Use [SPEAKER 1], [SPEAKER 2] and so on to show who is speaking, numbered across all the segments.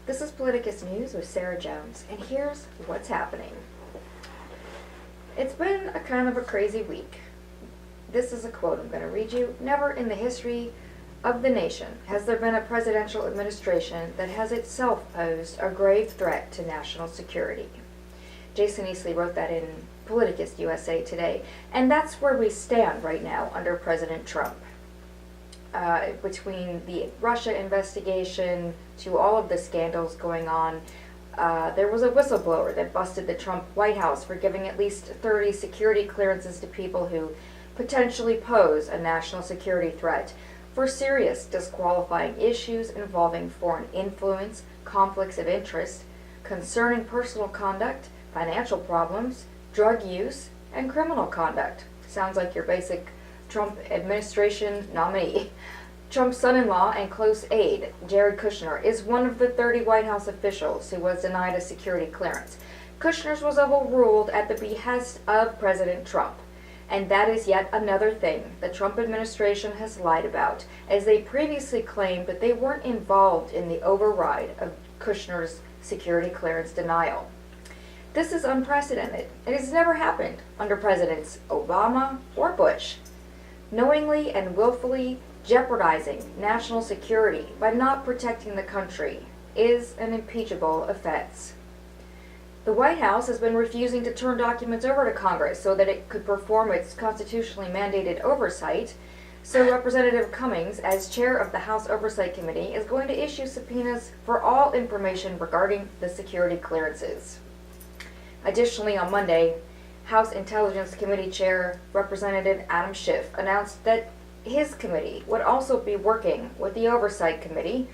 [SPEAKER 1] This is Politicus News with Sarah Jones, and here's what's happening. It's been a kind of a crazy week. This is a quote I'm going to read you. Never in the history of the nation has there been a presidential administration that has itself posed a grave threat to national security. Jason Easley wrote that in PoliticusUSA today, and that's where we stand right now under President Trump. Between the Russia investigation to all of the scandals going on, there was a whistleblower that busted the Trump White House for giving at least 30 security clearances to people who potentially pose a national security threat for serious disqualifying issues involving foreign influence, conflicts of interest, concerning personal conduct, financial problems, drug use, and criminal conduct. Sounds like your basic Trump administration nominee. Trump's son-in-law and close aide, Jared Kushner, is one of the 30 White House officials who was denied a security clearance. Kushner's was overruled at the behest of President Trump. And that is yet another thing the Trump administration has lied about, as they previously claimed that they weren't involved in the override of Kushner's security clearance denial. This is unprecedented. It has never happened under Presidents Obama or Bush. Knowingly and willfully jeopardizing national security by not protecting the country is an impeachable offense. The White House has been refusing to turn documents over to Congress so that it could perform its constitutionally mandated oversight. So Representative Cummings, as chair of the House Oversight Committee, is going to issue subpoenas for all information regarding the security clearances. Additionally, on Monday, House Intelligence Committee Chair Representative Adam Schiff announced that his committee would also be working with the Oversight Committee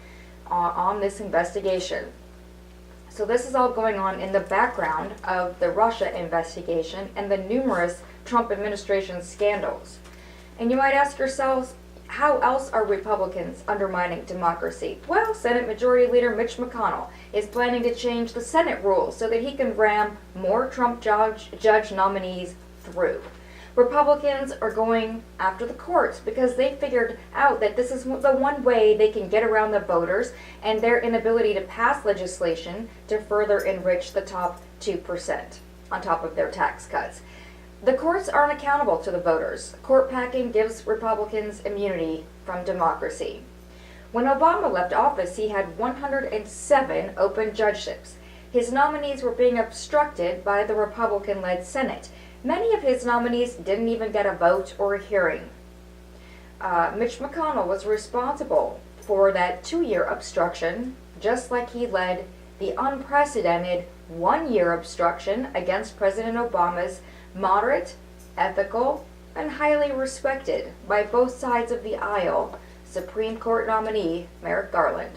[SPEAKER 1] on this investigation. So this is all going on in the background of the Russia investigation and the numerous Trump administration scandals. And you might ask yourselves, how else are Republicans undermining democracy? Well, Senate Majority Leader Mitch McConnell is planning to change the Senate rules so that he can ram more Trump judge nominees through. Republicans are going after the courts because they figured out that this is the one way they can get around the voters and their inability to pass legislation to further enrich the top 2% on top of their tax cuts. The courts aren't accountable to the voters. Court packing gives Republicans immunity from democracy. When Obama left office, he had 107 open judgeships. His nominees were being obstructed by the Republican-led Senate. Many of his nominees didn't even get a vote or a hearing. Mitch McConnell was responsible for that 2-year obstruction, just like he led the unprecedented 1-year obstruction against President Obama's moderate, ethical, and highly respected by both sides of the aisle Supreme Court nominee Merrick Garland.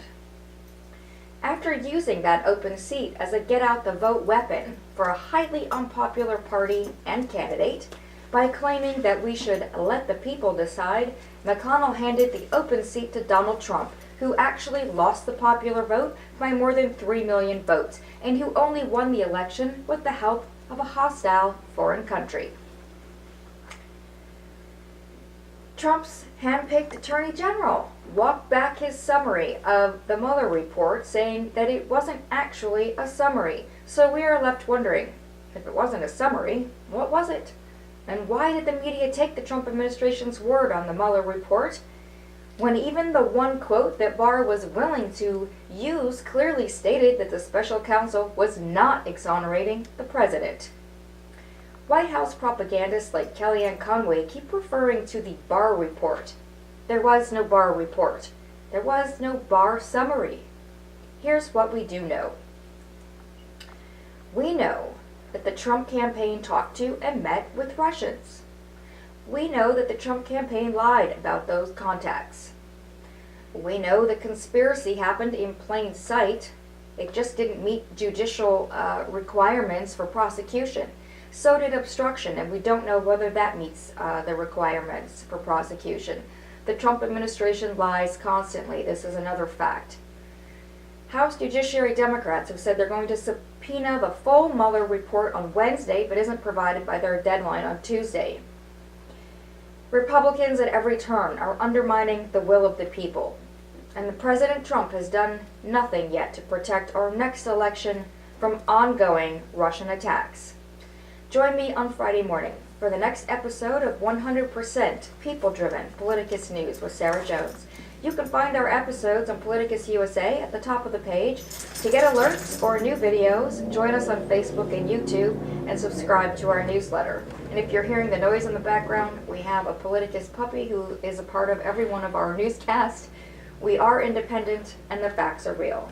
[SPEAKER 1] After using that open seat as a get-out-the-vote weapon for a highly unpopular party and candidate, by claiming that we should let the people decide, McConnell handed the open seat to Donald Trump, who actually lost the popular vote by more than 3 million votes, and who only won the election with the help of a hostile foreign country. Trump's hand-picked Attorney General walked back his summary of the Mueller report, saying that it wasn't actually a summary. So we are left wondering, if it wasn't a summary, what was it? And why did the media take the Trump administration's word on the Mueller report, when even the one quote that Barr was willing to use clearly stated that the special counsel was not exonerating the president? White House propagandists like Kellyanne Conway keep referring to the Barr report. There was no Barr report. There was no Barr summary. Here's what we do know. We know that the Trump campaign talked to and met with Russians. We know that the Trump campaign lied about those contacts. We know the conspiracy happened in plain sight. It just didn't meet judicial requirements for prosecution. So did obstruction, and we don't know whether that meets the requirements for prosecution. The Trump administration lies constantly. This is another fact. House Judiciary Democrats have said they're going to subpoena the full Mueller report on Wednesday, if it isn't provided by their deadline on Tuesday. Republicans at every turn are undermining the will of the people. And President Trump has done nothing yet to protect our next election from ongoing Russian attacks. Join me on Friday morning for the next episode of 100% People-Driven Politicus News with Sarah Jones. You can find our episodes on PoliticusUSA at the top of the page. To get alerts or new videos, join us on Facebook and YouTube and subscribe to our newsletter. And if you're hearing the noise in the background, we have a Politicus puppy who is a part of every one of our newscasts. We are independent and the facts are real.